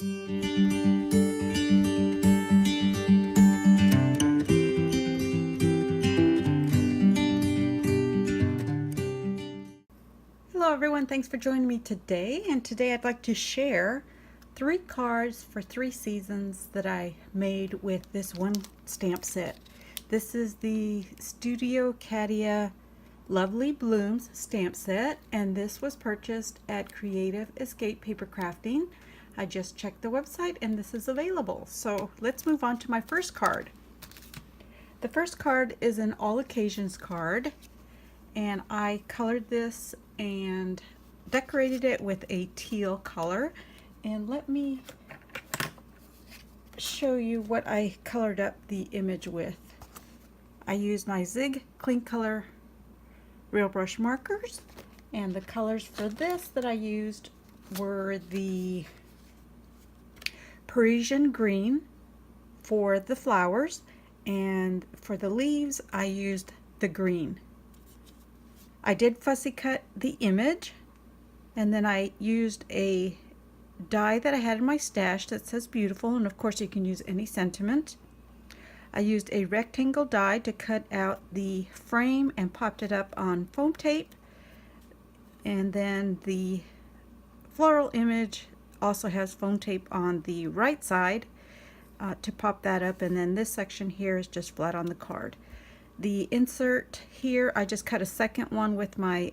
Hello everyone, thanks for joining me today. And today I'd like to share 3 cards for 3 seasons that I made with this one stamp set. This is the Studio Cadia Lovely Blooms stamp set, and this was purchased at Creative Escape Paper Crafting. I just checked the website and this is available. So let's move on to my first card. The first card is an all occasions card, and I colored this and decorated it with a teal color. And let me show you what I colored up the image with. I used my Zig Clean Color Real Brush markers, and the colors for this that I used were the Parisian green for the flowers, and for the leaves I used the green. I did fussy cut the image, and then I used a die that I had in my stash that says beautiful, and of course you can use any sentiment. I used a rectangle die to cut out the frame and popped it up on foam tape, and then the floral image also has foam tape on the right side to pop that up, and then this section here is just flat on the card. The insert here, I just cut a second one with my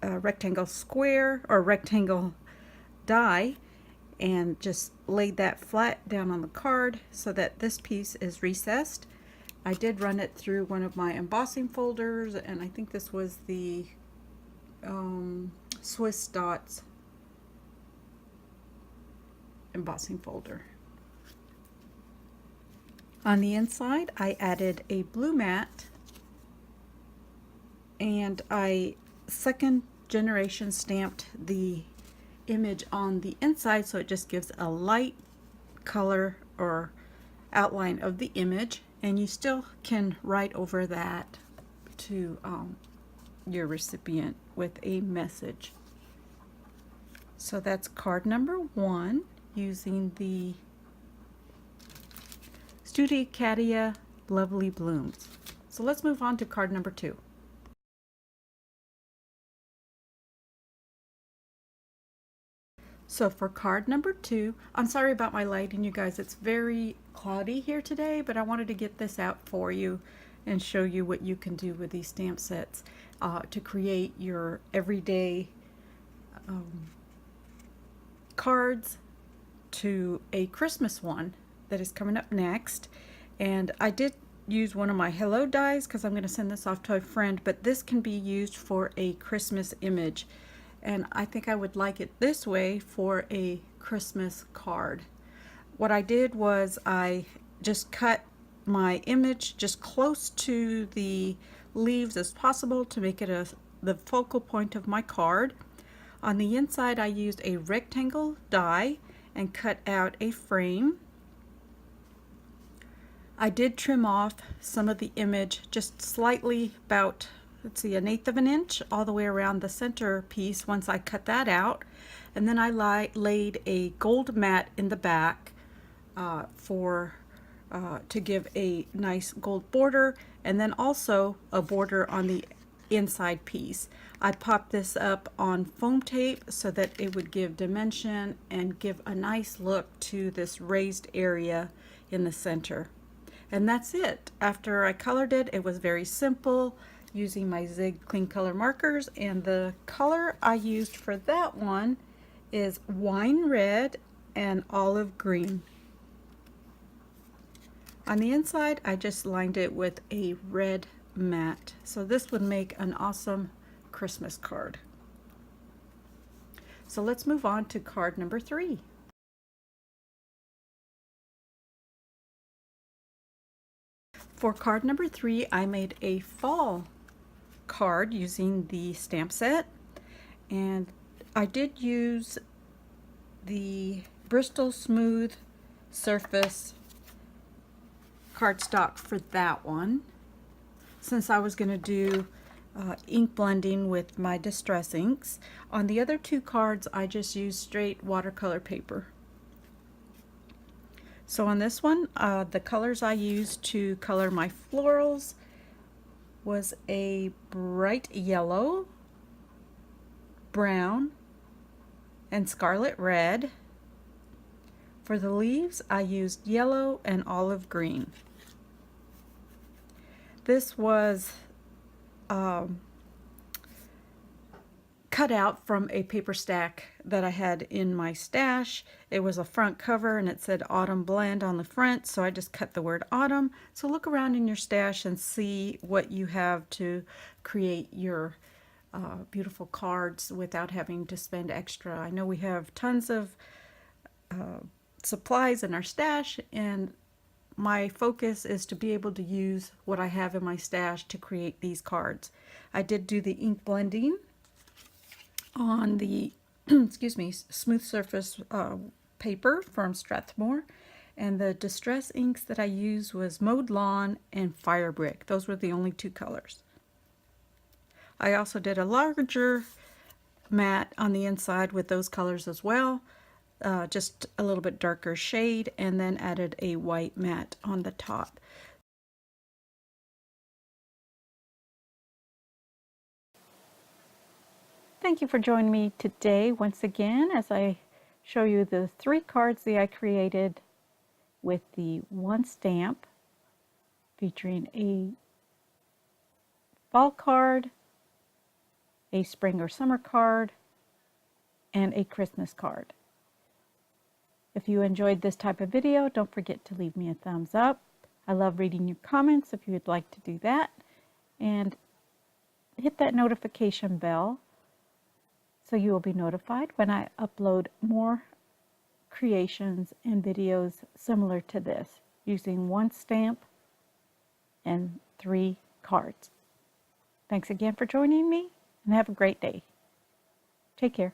rectangle square or rectangle die and just laid that flat down on the card so that this piece is recessed. I did run it through one of my embossing folders, and I think this was the Swiss Dots embossing folder. On the inside I added a blue mat, and I second generation stamped the image on the inside so it just gives a light color or outline of the image, and you still can write over that to your recipient with a message. So that's card number 1 using the Studio Cadia Lovely Blooms. So let's move on to card number 2. So for card number 2, I'm sorry about my lighting, you guys. It's very cloudy here today, but I wanted to get this out for you and show you what you can do with these stamp sets to create your everyday cards to a Christmas one that is coming up next. And I did use one of my hello dies because I'm going to send this off to a friend, but this can be used for a Christmas image. And I think I would like it this way for a Christmas card. What I did was I just cut my image just close to the leaves as possible to make it the focal point of my card. On the inside I used a rectangle die and cut out a frame. I did trim off some of the image just slightly, about, let's see, 1/8 of an inch all the way around the center piece once I cut that out. And then I laid a gold mat in the back to give a nice gold border, and then also a border on the inside piece. I popped this up on foam tape so that it would give dimension and give a nice look to this raised area in the center. And that's it. After I colored it, it was very simple using my Zig Clean Color markers, and the color I used for that one is wine red and olive green. On the inside I just lined it with a red mat, so this would make an awesome Christmas card. So let's move on to card number 3. For card number 3, I made a fall card using the stamp set, and I did use the Bristol Smooth Surface cardstock for that one, since I was going to do ink blending with my distress inks. On the other two cards, I just used straight watercolor paper. So on this one, the colors I used to color my florals was a bright yellow, brown, and scarlet red. For the leaves, I used yellow and olive green. This was cut out from a paper stack that I had in my stash. It was a front cover and it said Autumn Blend on the front, so I just cut the word autumn. So look around in your stash and see what you have to create your beautiful cards without having to spend extra. I know we have tons of supplies in our stash, and my focus is to be able to use what I have in my stash to create these cards. I did do the ink blending on the excuse me, smooth surface paper from Strathmore, and the distress inks that I used was Mowed Lawn and Fire Brick. Those were the only two colors. I also did a larger mat on the inside with those colors as well, just a little bit darker shade, and then added a white mat on the top. Thank you for joining me today once again as I show you the 3 cards that I created with the one stamp featuring a fall card, a spring or summer card, and a Christmas card. If you enjoyed this type of video, don't forget to leave me a thumbs up. I love reading your comments if you would like to do that. And hit that notification bell so you will be notified when I upload more creations and videos similar to this using one stamp and 3 cards. Thanks again for joining me and have a great day. Take care.